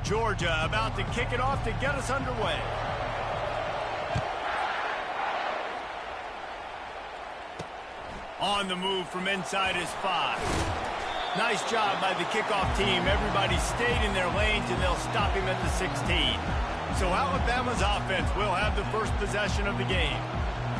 Georgia about to kick it off to get us underway. On the move from inside his 5. Nice job by the kickoff team. Everybody stayed in their lanes, and they'll stop him at the 16. So Alabama's offense will have the first possession of the game.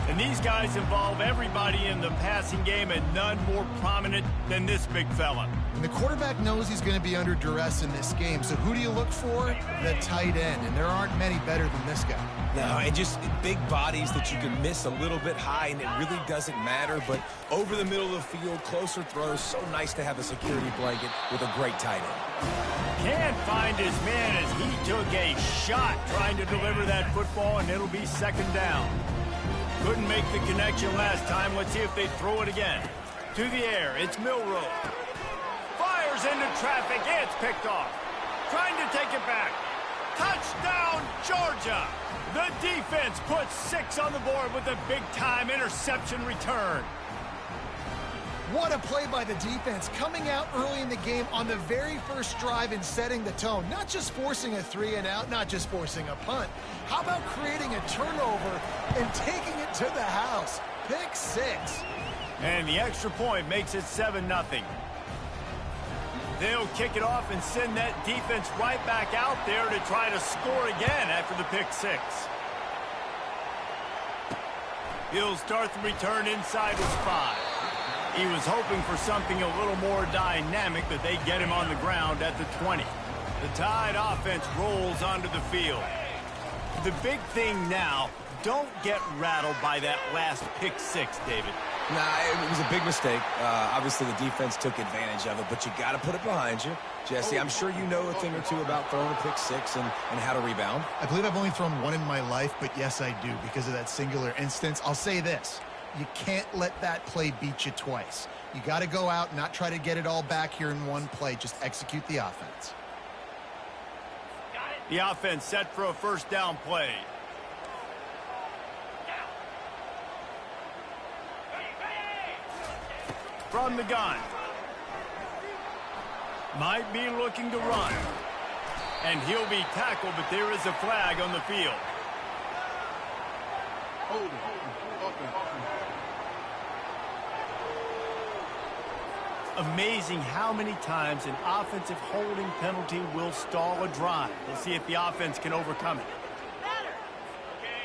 And these guys involve everybody in the passing game, and none more prominent than this big fella. And the quarterback knows he's going to be under duress in this game. So who do you look for? The tight end. And there aren't many better than this guy. No, and just big bodies that you can miss a little bit high, and it really doesn't matter. But over the middle of the field, closer throws, so nice to have a security blanket with a great tight end. Can't find his man as he took a shot trying to deliver that football, and it'll be second down. Couldn't make the connection last time. Let's see if they throw it again. To the air, it's Milroe. Fires into traffic. It's picked off. Trying to take it back. Touchdown, Georgia. The defense puts 6 on the board with a big-time interception return. What a play by the defense, coming out early in the game on the very first drive and setting the tone. Not just forcing a 3-and-out, not just forcing a punt. How about creating a turnover and taking it to the house? Pick 6. And the extra point makes it 7-0. They'll kick it off and send that defense right back out there to try to score again after the pick 6. He'll start the return inside his 5. He was hoping for something a little more dynamic, but they get him on the ground at the 20. The Tide offense rolls onto the field. The big thing now, don't get rattled by that last pick 6, David. Nah, it was a big mistake. Obviously, the defense took advantage of it, but you got to put it behind you. Jesse, I'm sure you know a thing or two about throwing a pick 6 and how to rebound. I believe I've only thrown one in my life, but yes, I do because of that singular instance. I'll say this. You can't let that play beat you twice. You got to go out and not try to get it all back here in one play. Just execute the offense. The offense set for a first down play. From the gun. Might be looking to run. And he'll be tackled, but there is a flag on the field. Amazing how many times an offensive holding penalty will stall a drive. We'll see if the offense can overcome it.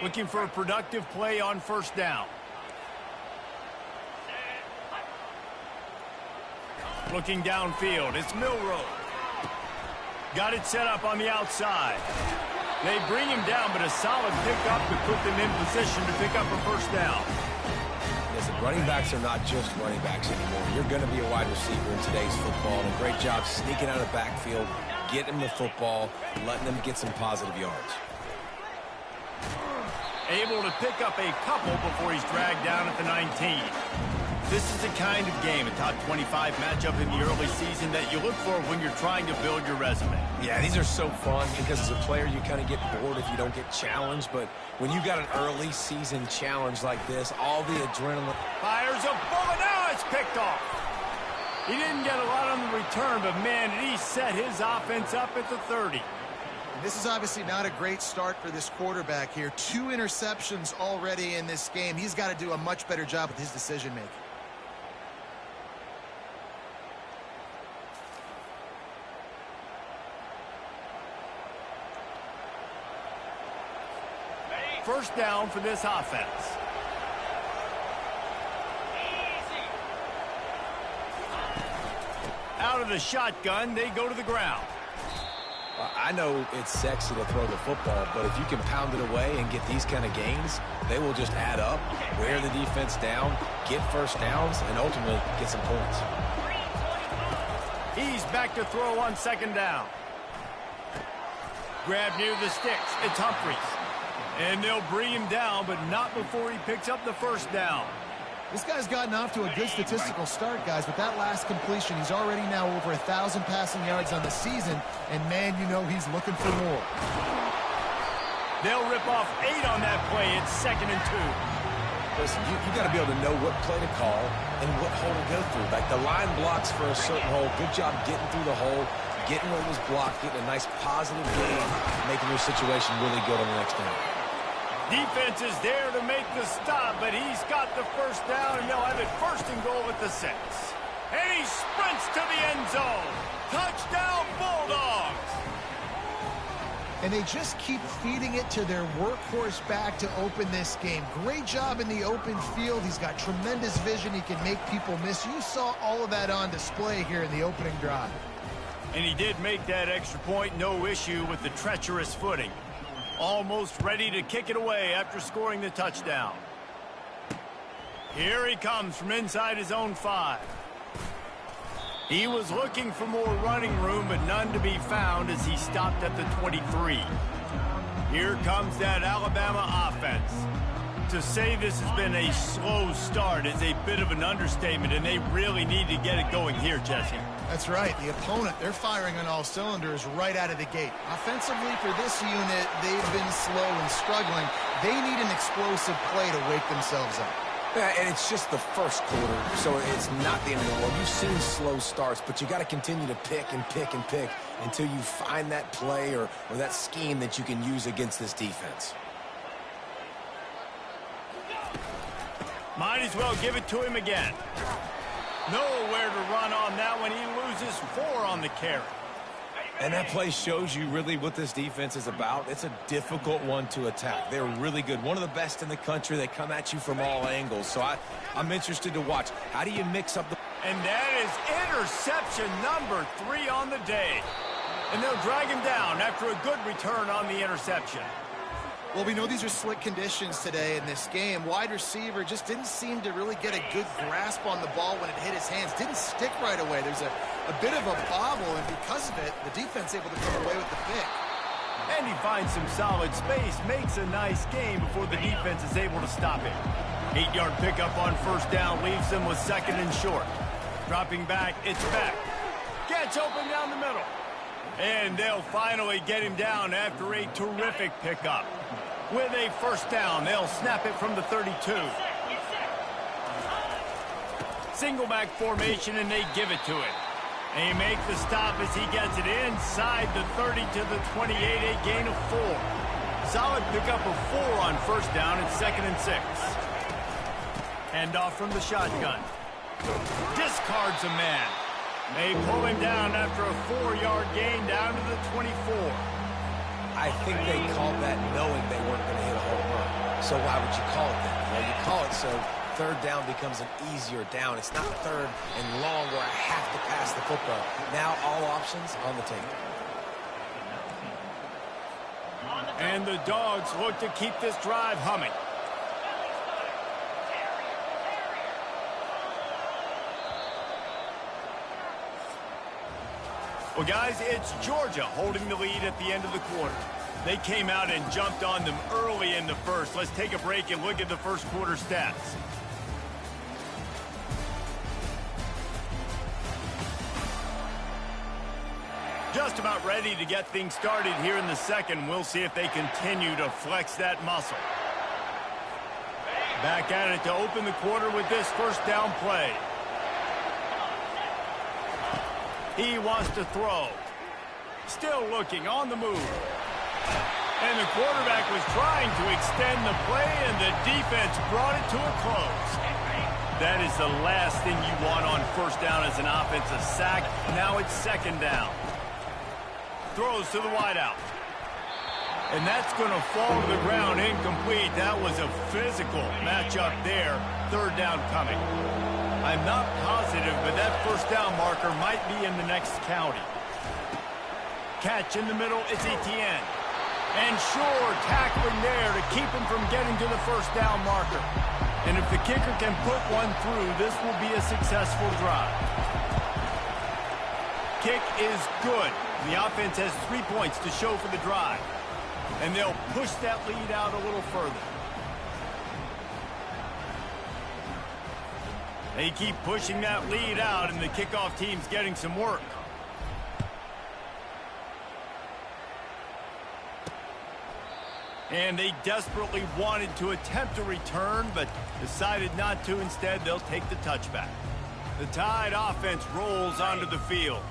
Looking for a productive play on first down. Looking downfield, it's Milroe. Got it set up on the outside. They bring him down, but a solid pickup to put them in position to pick up a first down. Listen, running backs are not just running backs anymore. You're going to be a wide receiver in today's football. And a great job sneaking out of the backfield, getting the football, letting them get some positive yards. Able to pick up a couple before he's dragged down at the 19. This is the kind of game, a top 25 matchup in the early season that you look for when you're trying to build your resume. Yeah, these are so fun because as a player you kind of get bored if you don't get challenged. But when you got an early season challenge like this, all the adrenaline. Fires a bullet. Now it's picked off. He didn't get a lot on the return, but man, did he set his offense up at the 30. This is obviously not a great start for this quarterback here. 2 interceptions already in this game. He's got to do a much better job with his decision-making. First down for this offense. Out of the shotgun, they go to the ground. I know it's sexy to throw the football, but if you can pound it away and get these kind of gains, they will just add up, wear the defense down, get first downs, and ultimately get some points. He's back to throw on second down. Grab near the sticks. It's Humphries. And they'll bring him down, but not before he picks up the first down. This guy's gotten off to a good statistical start, guys. With that last completion, he's already now over 1,000 passing yards on the season. And, man, you know he's looking for more. They'll rip off 8 on that play. It's 2nd and 2. Listen, you got to be able to know what play to call and what hole to go through. Like the line blocks for a certain hole. Good job getting through the hole, getting what was blocked, getting a nice positive gain, making your situation really good on the next down. Defense is there to make the stop, but he's got the first down, and they'll have it first and goal at the 6. And he sprints to the end zone. Touchdown, Bulldogs! And they just keep feeding it to their workhorse back to open this game. Great job in the open field. He's got tremendous vision. He can make people miss. You saw all of that on display here in the opening drive. And he did make that extra point, no issue with the treacherous footing. Almost ready to kick it away after scoring the touchdown. Here he comes from inside his own 5. He was looking for more running room, but none to be found as he stopped at the 23. Here comes that Alabama offense. To say this has been a slow start is a bit of an understatement, and they really need to get it going here, Jesse. That's right. The opponent, they're firing on all cylinders right out of the gate. Offensively, for this unit, they've been slow and struggling. They need an explosive play to wake themselves up. Yeah, and it's just the first quarter, so it's not the end of the world. You've seen slow starts, but you got to continue to pick and pick and pick until you find that play or that scheme that you can use against this defense. Might as well give it to him again. Nowhere to run on that one. He loses 4 on the carry. And that play shows you really what this defense is about. It's a difficult one to attack. They're really good. One of the best in the country. They come at you from all angles. So I'm interested to watch. How do you mix up the... And that is interception number 3 on the day. And they'll drag him down after a good return on the interception. Well, we know these are slick conditions today in this game. Wide receiver just didn't seem to really get a good grasp on the ball when it hit his hands. Didn't stick right away. There's a bit of a bobble, and because of it, the defense able to come away with the pick. And he finds some solid space, makes a nice game before the defense is able to stop him. 8-yard pickup on first down leaves them with 2nd and short. Dropping back, it's Beck. Gets open down the middle. And they'll finally get him down after a terrific pickup. With a first down, they'll snap it from the 32. Single back formation, and they give it to him. They make the stop as he gets it inside the 30 to the 28, a gain of 4. Solid pickup of 4 on first down and 2nd and 6. Handoff from the shotgun. Discards a man. They pull him down after a 4-yard gain down to the 24. I think they called that knowing they weren't going to hit a home run. So why would you call it that? Well, you call it so third down becomes an easier down. It's not 3rd and long where I have to pass the football. Now all options on the table. And the Dogs look to keep this drive humming. Well, guys, it's Georgia holding the lead at the end of the quarter. They came out and jumped on them early in the first. Let's take a break and look at the first quarter stats. Just about ready to get things started here in the second. We'll see if they continue to flex that muscle. Back at it to open the quarter with this first down play. He wants to throw. Still looking on the move. And the quarterback was trying to extend the play, and the defense brought it to a close. That is the last thing you want on first down as an offensive sack. Now it's 2nd down. Throws to the wideout. And that's going to fall to the ground incomplete. That was a physical matchup there. 3rd down coming. I'm not positive, but that first down marker might be in the next county. Catch in the middle, it's Etienne. And sure, tackling there to keep him from getting to the first down marker. And if the kicker can put one through, this will be a successful drive. Kick is good. The offense has 3 points to show for the drive. And they'll push that lead out a little further. They keep pushing that lead out, and the kickoff team's getting some work. And they desperately wanted to attempt a return, but decided not to. Instead, they'll take the touchback. The Tide offense rolls onto the field.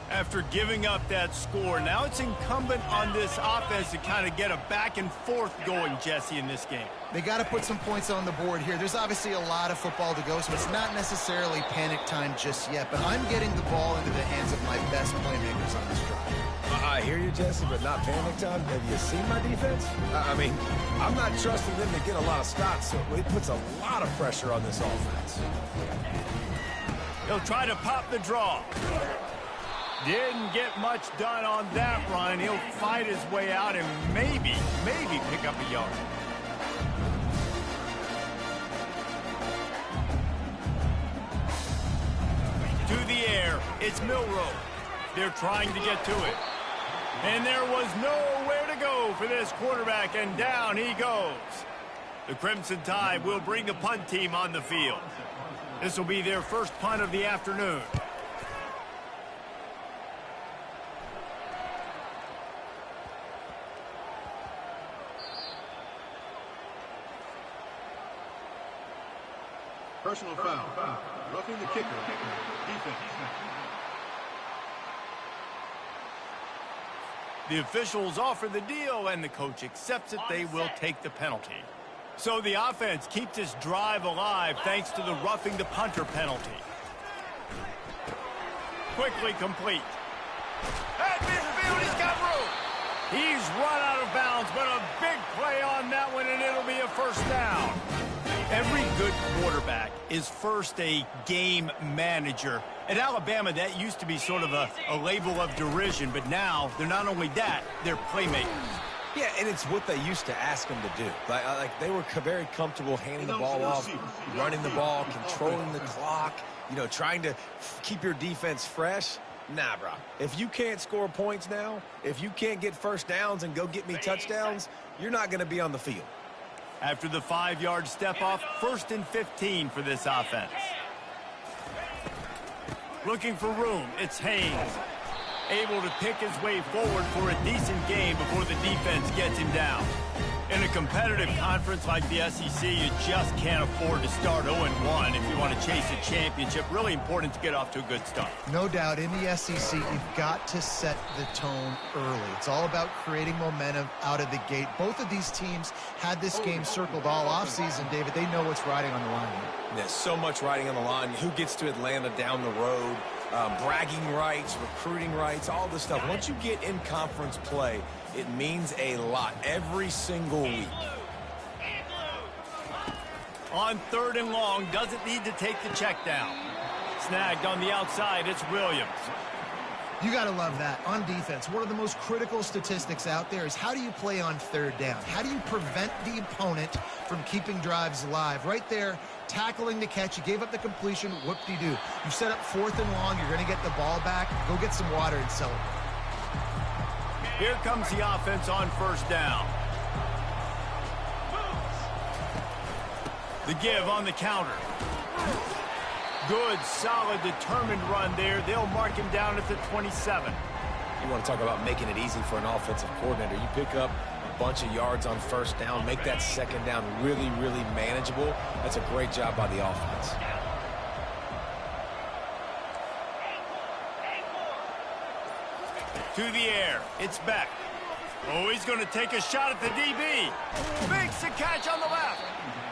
After giving up that score, now it's incumbent on this offense to kind of get a back and forth going, Jesse, in this game. They got to put some points on the board here. There's obviously a lot of football to go, so it's not necessarily panic time just yet, but I'm getting the ball into the hands of my best playmakers on this drive. I hear you, Jesse, but not panic time. Have you seen my defense? I mean, I'm not trusting them to get a lot of stops, so it puts a lot of pressure on this offense. He'll try to pop the draw. Didn't get much done on that run. He'll fight his way out and maybe pick up a yard. To the air, it's Milroe. They're trying to get to it. And there was nowhere to go for this quarterback, and down he goes. The Crimson Tide will bring the punt team on the field. This will be their first punt of the afternoon. Personal foul. Roughing the kicker. Defense. The officials offer the deal, and the coach accepts it. They will take the penalty. So the offense keeps this drive alive thanks to the roughing the punter penalty. Quickly complete. At midfield, he's got room. He's run out of bounds, but a big play on that one, and it'll be a first down. Every good quarterback is first a game manager. At Alabama, that used to be sort of a label of derision, but now they're not only that, they're playmakers. Yeah, and it's what they used to ask them to do. Like they were very comfortable handing the ball off, running the ball, controlling the clock, trying to keep your defense fresh. Nah, bro. If you can't score points now, if you can't get first downs and go get me touchdowns, you're not going to be on the field. After the 5-yard step off, 1st and 15 for this offense. Looking for room, it's Haynes. Able to pick his way forward for a decent game before the defense gets him down. In a competitive conference like the SEC, you just can't afford to start 0-1 if you want to chase a championship. Really important to get off to a good start. No doubt, in the SEC, you've got to set the tone early. It's all about creating momentum out of the gate. Both of these teams had this game circled all offseason, David. They know what's riding on the line here. There's so much riding on the line. Who gets to Atlanta down the road? Bragging rights, recruiting rights, all this stuff. Once you get in conference play, it means a lot every single week. On 3rd and long, doesn't need to take the check down. Snagged on the outside, it's Williams. You got to love that. On defense, one of the most critical statistics out there is how do you play on 3rd down? How do you prevent the opponent from keeping drives alive? Right there, tackling the catch. You gave up the completion. Whoop-de-doo. You set up 4th and long. You're going to get the ball back. Go get some water and celebrate. Here comes the offense on 1st down. The give on the counter. Good, solid, determined run there. They'll mark him down at the 27. You want to talk about making it easy for an offensive coordinator. You pick up a bunch of yards on 1st down, make that 2nd down really, really manageable. That's a great job by the offense. To the air, it's Beck. Oh, he's going to take a shot at the DB. Makes the catch on the left.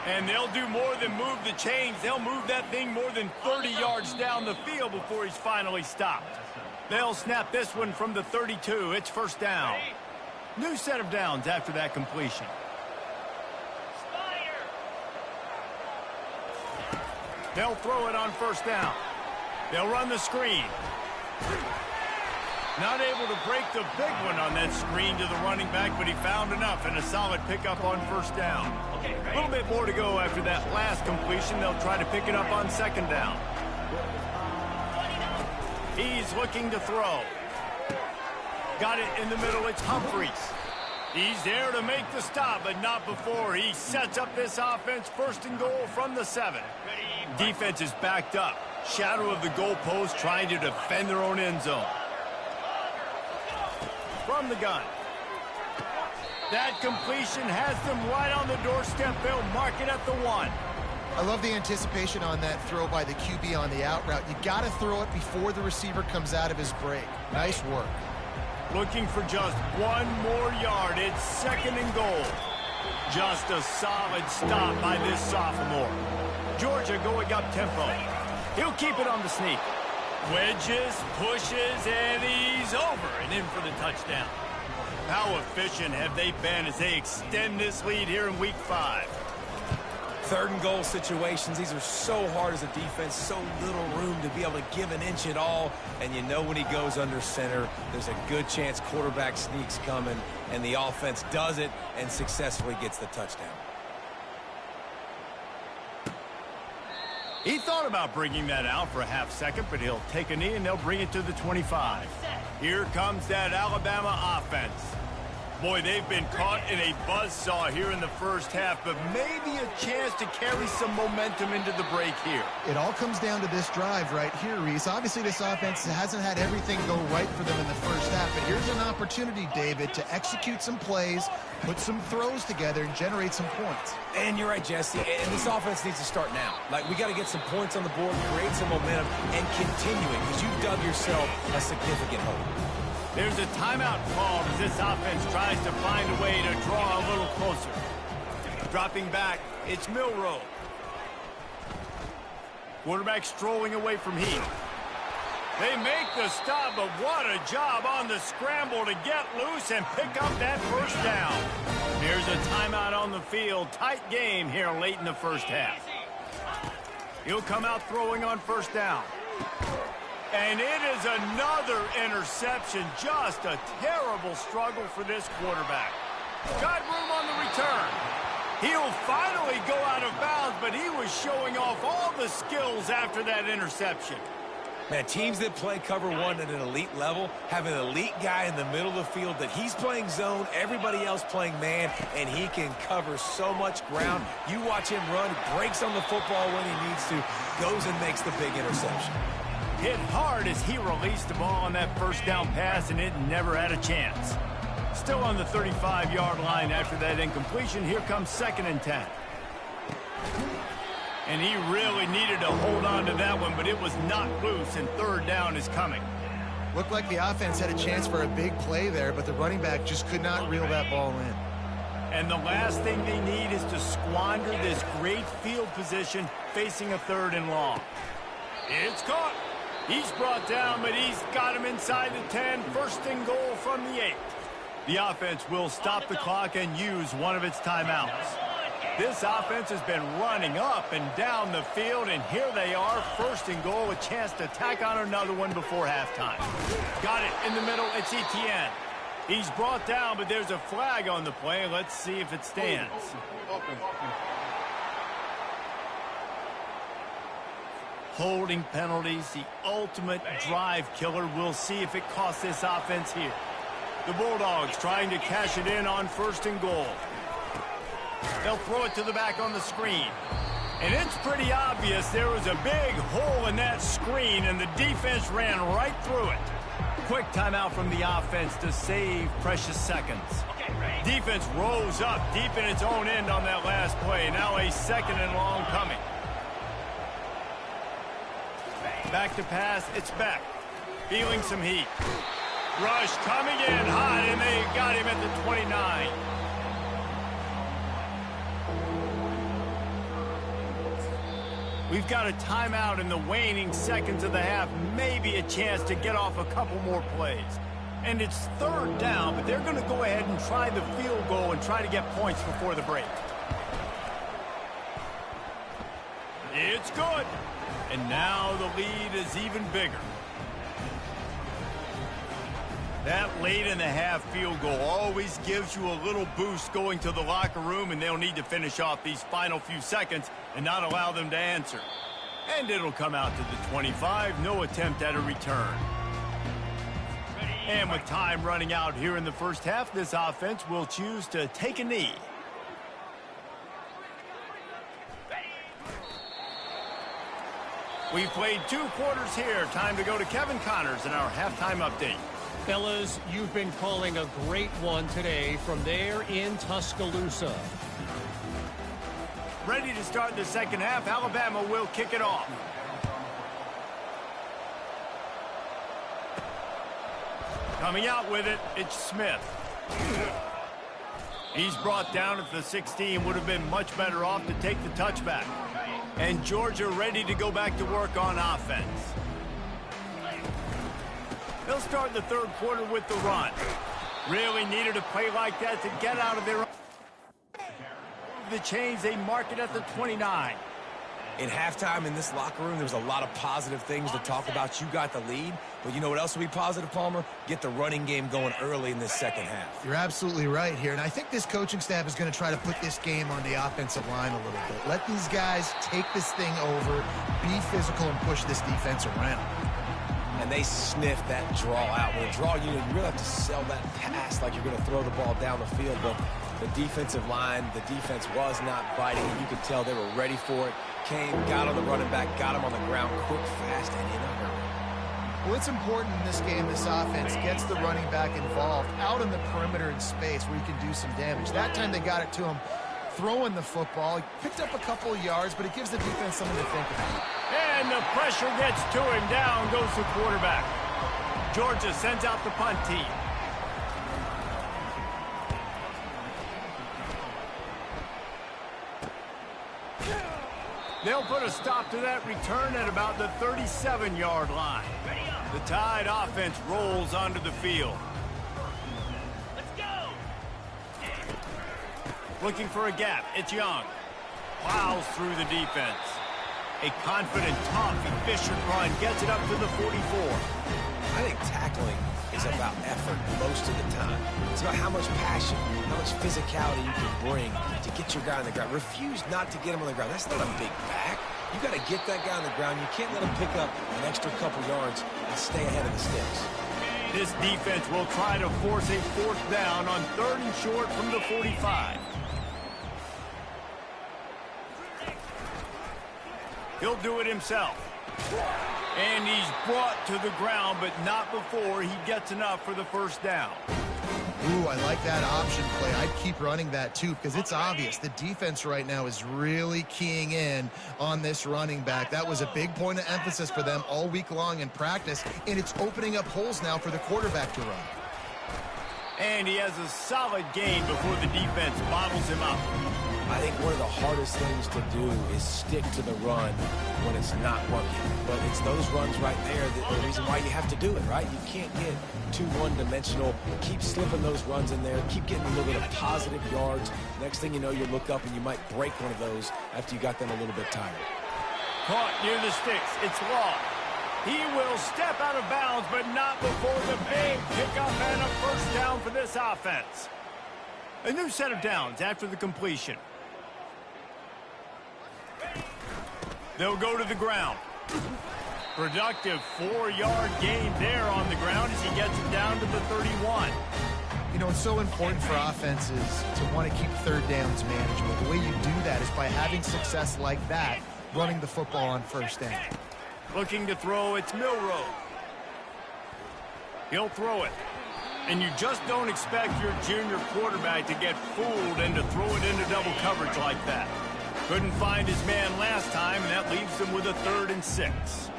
And they'll do more than move the chains. They'll move that thing more than 30 yards down the field before he's finally stopped. They'll snap this one from the 32. It's 1st down. New set of downs after that completion. They'll throw it on 1st down. They'll run the screen. Not able to break the big one on that screen to the running back, but he found enough and a solid pickup on 1st down. A little bit more to go after that last completion. They'll try to pick it up on 2nd down. He's looking to throw. Got it in the middle. It's Humphries. He's there to make the stop, but not before. He sets up this offense 1st and goal from the 7. Defense is backed up. Shadow of the goalpost trying to defend their own end zone. From the gun. That completion has them right on the doorstep. They'll mark it at the 1. I love the anticipation on that throw by the QB on the out route. You got to throw it before the receiver comes out of his break. Nice work. Looking for just one more yard. It's 2nd and goal. Just a solid stop by this sophomore. Georgia going up tempo. He'll keep it on the sneak. Wedges, pushes, and he's over and in for the touchdown. How efficient have they been as they extend this lead here in week 5? 3rd and goal situations, these are so hard as a defense, so little room to be able to give an inch at all. And you know when he goes under center, there's a good chance quarterback sneaks coming, and the offense does it and successfully gets the touchdown. He thought about bringing that out for a half second, but he'll take a knee and they'll bring it to the 25. Here comes that Alabama offense. Boy, they've been caught in a buzzsaw here in the first half, but maybe a chance to carry some momentum into the break here. It all comes down to this drive right here, Reese. Obviously, this offense hasn't had everything go right for them in the first half, but here's an opportunity, David, to execute some plays, put some throws together, and generate some points. And you're right, Jesse, and this offense needs to start now. Like, we got to get some points on the board, create some momentum, and continue it, because you've dug yourself a significant hole. There's a timeout called as this offense tries to find a way to draw a little closer. Dropping back, it's Milroe. Quarterback strolling away from Heath. They make the stop, but what a job on the scramble to get loose and pick up that first down. Here's a timeout on the field. Tight game here late in the first half. He'll come out throwing on first down. And it is another interception. Just a terrible struggle for this quarterback. Got room on the return. He'll finally go out of bounds, but he was showing off all the skills after that interception. Man, teams that play cover one at an elite level have an elite guy in the middle of the field that he's playing zone, everybody else playing man, and he can cover so much ground. You watch him run, breaks on the football when he needs to, goes and makes the big interception. Hit hard as he released the ball on that first down pass, and it never had a chance. Still on the 35-yard line after that incompletion. Here comes 2nd and 10. And he really needed to hold on to that one, but it was knocked loose, and 3rd down is coming. Looked like the offense had a chance for a big play there, but the running back just could not reel that ball in. And the last thing they need is to squander this great field position facing a 3rd and long. It's caught. He's brought down, but he's got him inside the 10. 1st and goal from the 8. The offense will stop the clock and use one of its timeouts. This offense has been running up and down the field, and here they are, 1st and goal, a chance to tack on another one before halftime. Got it in the middle, it's Etienne. He's brought down, but there's a flag on the play. Let's see if it stands. Holding penalties, the ultimate drive killer. We'll see if it costs this offense here. The Bulldogs trying to cash it in on 1st and goal. They'll throw it to the back on the screen. And it's pretty obvious there was a big hole in that screen, and the defense ran right through it. Quick timeout from the offense to save precious seconds. Defense rose up deep in its own end on that last play. Now a 2nd and long coming. Back to pass, it's Beck. Feeling some heat. Rush coming in hot, and they got him at the 29. We've got a timeout in the waning seconds of the half. Maybe a chance to get off a couple more plays. And it's 3rd down, but they're going to go ahead and try the field goal and try to get points before the break. It's good. And now the lead is even bigger. That late in the half field goal always gives you a little boost going to the locker room, and they'll need to finish off these final few seconds and not allow them to answer. And it'll come out to the 25. No attempt at a return. And with time running out here in the first half, this offense will choose to take a knee. We've played 2 quarters here. Time to go to Kevin Connors in our halftime update. Fellas, you've been calling a great one today from there in Tuscaloosa. Ready to start the second half. Alabama will kick it off. Coming out with it, it's Smith. He's brought down at the 16. Would have been much better off to take the touchback. And Georgia ready to go back to work on offense. They'll start the third quarter with the run. Really needed a play like that to get out of their... The chains, they mark it at the 29. In halftime in this locker room, there was a lot of positive things to talk about. You got the lead, but you know what else will be positive, Palmer? Get the running game going early in this second half. You're absolutely right here, and I think this coaching staff is going to try to put this game on the offensive line a little bit. Let these guys take this thing over, be physical, and push this defense around. And they sniff that draw out. With a draw unit, you really have to sell that pass like you're going to throw the ball down the field, but the defensive line, the defense was not biting, and you could tell they were ready for it. Came, got on the running back, got him on the ground quick, fast, and in a hurry. Well, it's important in this game, this offense gets the running back involved out in the perimeter in space where you can do some damage. That time they got it to him throwing the football. He picked up a couple of yards, but it gives the defense something to think about. And the pressure gets to him. Down goes the quarterback. Georgia sends out the punt team. They'll put a stop to that return at about the 37-yard line. The Tide offense rolls onto the field. Let's go! Looking for a gap. It's Young. Plows through the defense. A confident, tough, efficient run gets it up to the 44. I think tackling is about effort most of the time. It's about how much passion, how much physicality you can bring to get your guy on the ground. Refuse not to get him on the ground. That's not a big back. You got to get that guy on the ground. You can't let him pick up an extra couple yards and stay ahead of the sticks. This defense will try to force a fourth down on 3rd and short from the 45. He'll do it himself. And he's brought to the ground, but not before he gets enough for the first down. Ooh, I like that option play. I'd keep running that, too, because it's obvious. The defense right now is really keying in on this running back. That was a big point of emphasis for them all week long in practice, and it's opening up holes now for the quarterback to run. And he has a solid gain before the defense bottles him up. I think one of the hardest things to do is stick to the run when it's not working. But it's those runs right there that the reason why you have to do it, right? You can't get too one-dimensional. Keep slipping those runs in there. Keep getting a little bit of positive yards. Next thing you know, you look up and you might break one of those after you got them a little bit tired. Caught near the sticks. It's Law. He will step out of bounds, but not before the big pickup and a first down for this offense. A new set of downs after the completion. They'll go to the ground. Productive 4-yard gain there on the ground as he gets it down to the 31. You know, it's so important for offenses to want to keep third downs manageable. The way you do that is by having success like that, running the football on first down. Looking to throw, it's Milroe. He'll throw it. And you just don't expect your junior quarterback to get fooled and to throw it into double coverage like that. Couldn't find his man last time, and that leaves him with a 3rd and 6.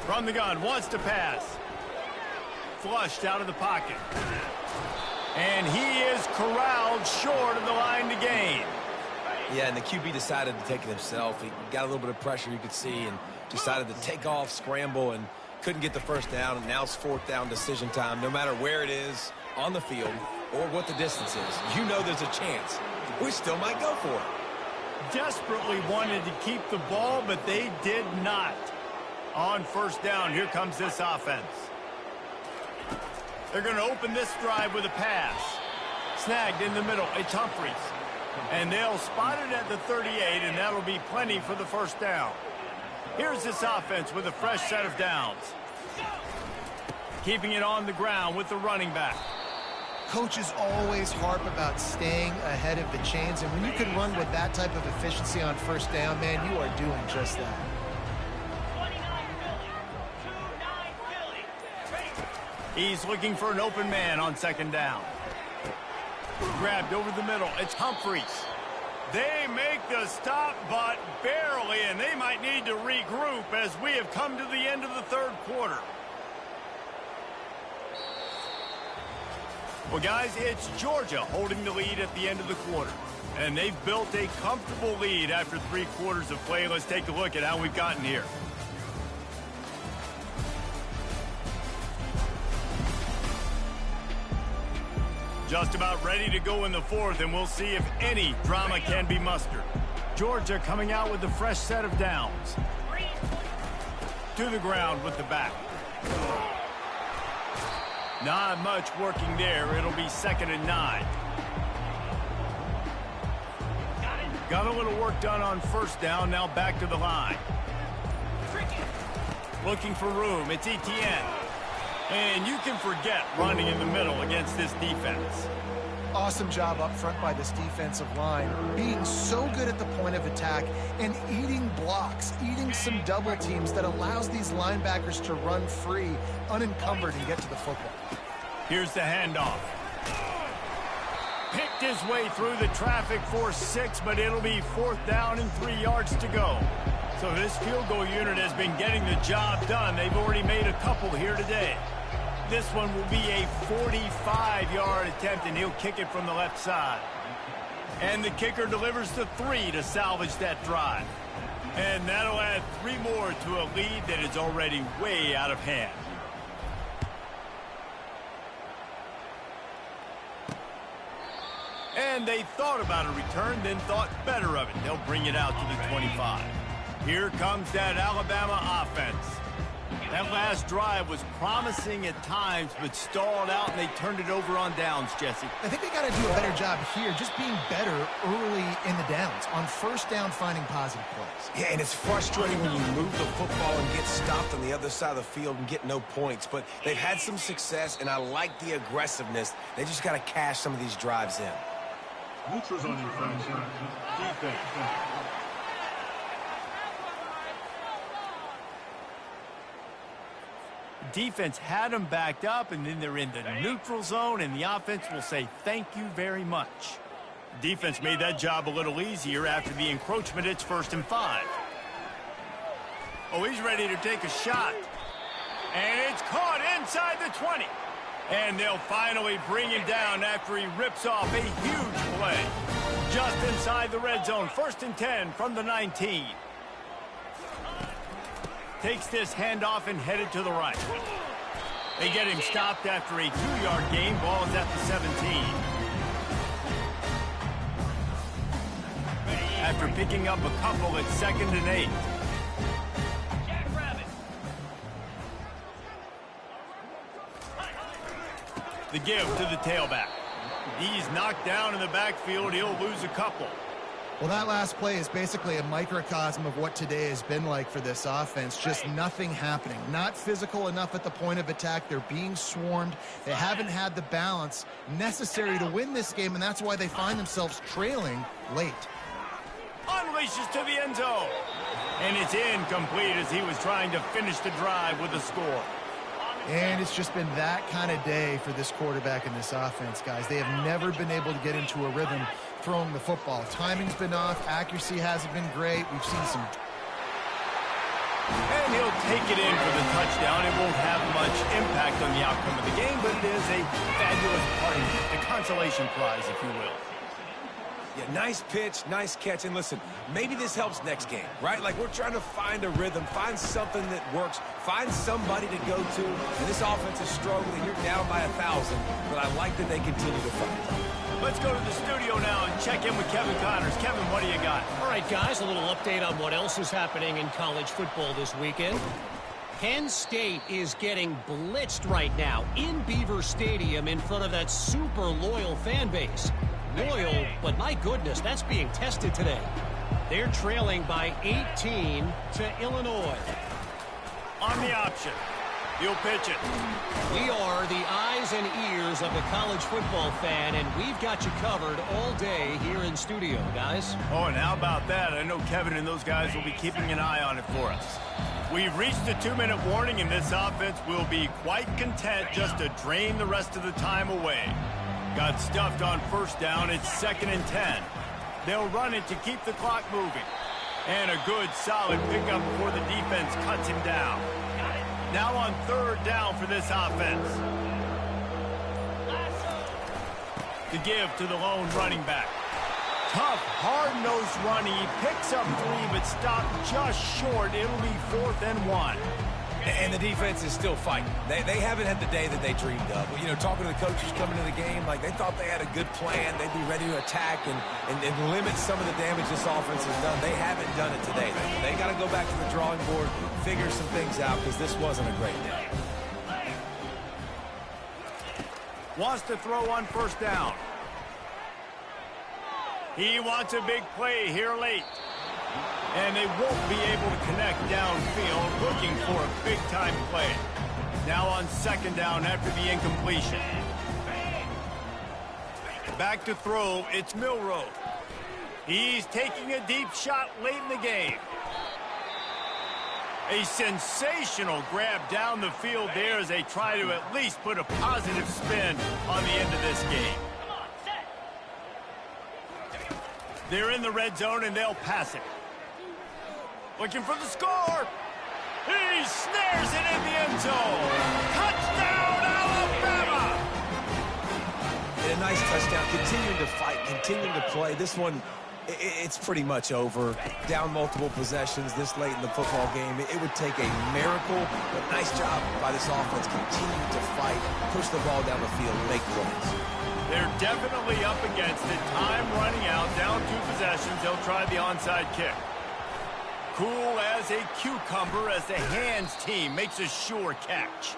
From the gun, wants to pass. Flushed out of the pocket. And he is corralled short of the line to gain. Yeah, and the QB decided to take it himself. He got a little bit of pressure, you could see, and decided to take off, scramble, and couldn't get the first down. And now it's 4th down decision time. No matter where it is on the field or what the distance is, you know there's a chance. We still might go for it. Desperately wanted to keep the ball, but they did not. On first down, here comes this offense. They're going to open this drive with a pass. Snagged in the middle. It's Humphries. And they'll spot it at the 38, and that'll be plenty for the first down. Here's this offense with a fresh set of downs. Keeping it on the ground with the running back. Coaches always harp about staying ahead of the chains, and when you can run with that type of efficiency on first down, man, you are doing just that. He's looking for an open man on second down. Grabbed over the middle. It's Humphries. They make the stop, but barely, and they might need to regroup as we have come to the end of the third quarter. Well, guys, it's Georgia holding the lead at the end of the quarter. And they've built a comfortable lead after 3 quarters of play. Let's take a look at how we've gotten here. Just about ready to go in the fourth, and we'll see if any drama can be mustered. Georgia coming out with a fresh set of downs. To the ground with the back. Not much working there. It'll be 2nd and 9. Got a little work done on first down. Now back to the line. Looking for room. It's Etienne. And you can forget running in the middle against this defense. Awesome job up front by this defensive line, being so good at the point of attack and eating blocks, eating some double teams that allows these linebackers to run free, unencumbered, and get to the football. Here's the handoff. Picked his way through the traffic for 6, but it'll be 4th down and 3 yards to go. So this field goal unit has been getting the job done. They've already made a couple here today. This one will be a 45-yard attempt, and he'll kick it from the left side. And the kicker delivers the 3 to salvage that drive. And that'll add 3 more to a lead that is already way out of hand. And they thought about a return, then thought better of it. They'll bring it out to the 25. Here comes that Alabama offense. That last drive was promising at times, but stalled out, and they turned it over on downs, Jesse. I think they got to do a better job here, just being better early in the downs, on first down finding positive plays. Yeah, and it's frustrating when you move the football and get stopped on the other side of the field and get no points. But they've had some success, and I like the aggressiveness. They just got to cash some of these drives in. Neutrals on the infraction. Defense. Defense had them backed up, and then they're in the neutral zone, and the offense will say thank you very much. Defense made that job a little easier after the encroachment. It's 1st and 5. Oh, he's ready to take a shot. And it's caught inside the 20. And they'll finally bring him down after he rips off a huge play. Just inside the red zone. 1st and 10 from the 19. Takes this handoff and headed to the right. They get him stopped after a 2-yard gain. Ball is at the 17. After picking up a couple at 2nd and 8. The give to the tailback. He's knocked down in the backfield. He'll lose a couple. Well, that last play is basically a microcosm of what today has been like for this offense. Just nothing happening. Not physical enough at the point of attack. They're being swarmed. They haven't had the balance necessary to win this game, and that's why they find themselves trailing late. Unleashes to the end zone. And it's incomplete as he was trying to finish the drive with a score. And it's just been that kind of day for this quarterback and this offense, guys. They have never been able to get into a rhythm throwing the football. Timing's been off. Accuracy hasn't been great. We've seen some. And he'll take it in for the touchdown. It won't have much impact on the outcome of the game, but it is a fabulous party, the consolation prize, if you will. Yeah, nice pitch, nice catch. And listen, maybe this helps next game, right? Like, we're trying to find a rhythm, find something that works, find somebody to go to. And this offense is struggling. You're down by 1,000, but I like that they continue to fight. Let's go to the studio now and check in with Kevin Connors. Kevin, what do you got? All right, guys, a little update on what else is happening in college football this weekend. Penn State is getting blitzed right now in Beaver Stadium in front of that super loyal fan base. Loyal, but my goodness, that's being tested today. They're trailing by 18 to Illinois. On the option. He'll pitch it. We are the eyes and ears of the college football fan, and we've got you covered all day here in studio, guys. Oh, and how about that? I know Kevin and those guys will be keeping an eye on it for us. We've reached the 2-minute warning, and this offense will be quite content just to drain the rest of the time away. Got stuffed on first down. It's 2nd and 10. They'll run it to keep the clock moving. And a good, solid pickup before the defense cuts him down. Now on 3rd down for this offense. To give to the lone running back. Tough, hard-nosed running. He picks up 3, but stopped just short. It'll be 4th and 1. And the defense is still fighting. They haven't had the day that they dreamed of. You know, talking to the coaches coming to the game, like they thought they had a good plan. They'd be ready to attack and limit some of the damage this offense has done. They haven't done it today. They got to go back to the drawing board, figure some things out, because this wasn't a great day. Wants to throw on 1st down. He wants a big play here late. And they won't be able to connect downfield, looking for a big-time play. Now on 2nd down after the incompletion. Back to throw, it's Milroe. He's taking a deep shot late in the game. A sensational grab down the field there as they try to at least put a positive spin on the end of this game. They're in the red zone and they'll pass it. Looking for the score. He snares it in the end zone. Touchdown, Alabama! And a nice touchdown. Continuing to fight, continuing to play. This one, it's pretty much over. Down multiple possessions this late in the football game. It would take a miracle, but nice job by this offense. Continue to fight, push the ball down the field, make plays. They're definitely up against it. Time running out, down 2 possessions. They'll try the onside kick. Cool as a cucumber as the hands team makes a sure catch.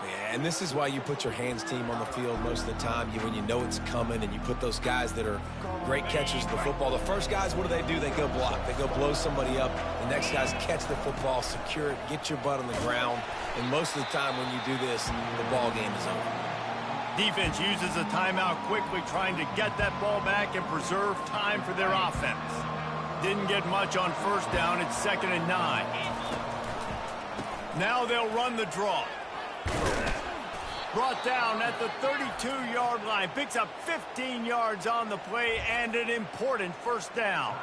Yeah, and this is why you put your hands team on the field most of the time. When you know it's coming and you put those guys that are great catchers of the football. The first guys, what do? They go block. They go blow somebody up. The next guys catch the football, secure it, get your butt on the ground. And most of the time when you do this, the ball game is over. Defense uses a timeout quickly, trying to get that ball back and preserve time for their offense. Didn't get much on 1st down. It's 2nd and 9. Now they'll run the draw. Brought down at the 32-yard line. Picks up 15 yards on the play and an important 1st down.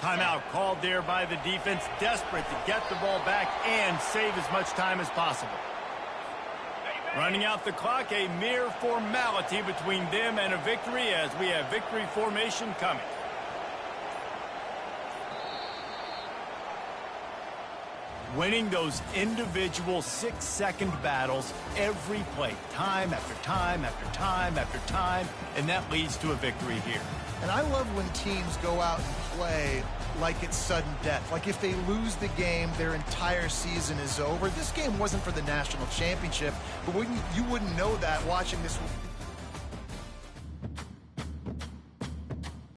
Timeout called there by the defense, desperate to get the ball back and save as much time as possible. Running out the clock, a mere formality between them and a victory as we have victory formation coming. Winning those individual 6-second battles every play, time after time after time after time, and that leads to a victory here. And I love when teams go out and play like it's sudden death. Like if they lose the game, their entire season is over. This game wasn't for the national championship, but you wouldn't know that watching this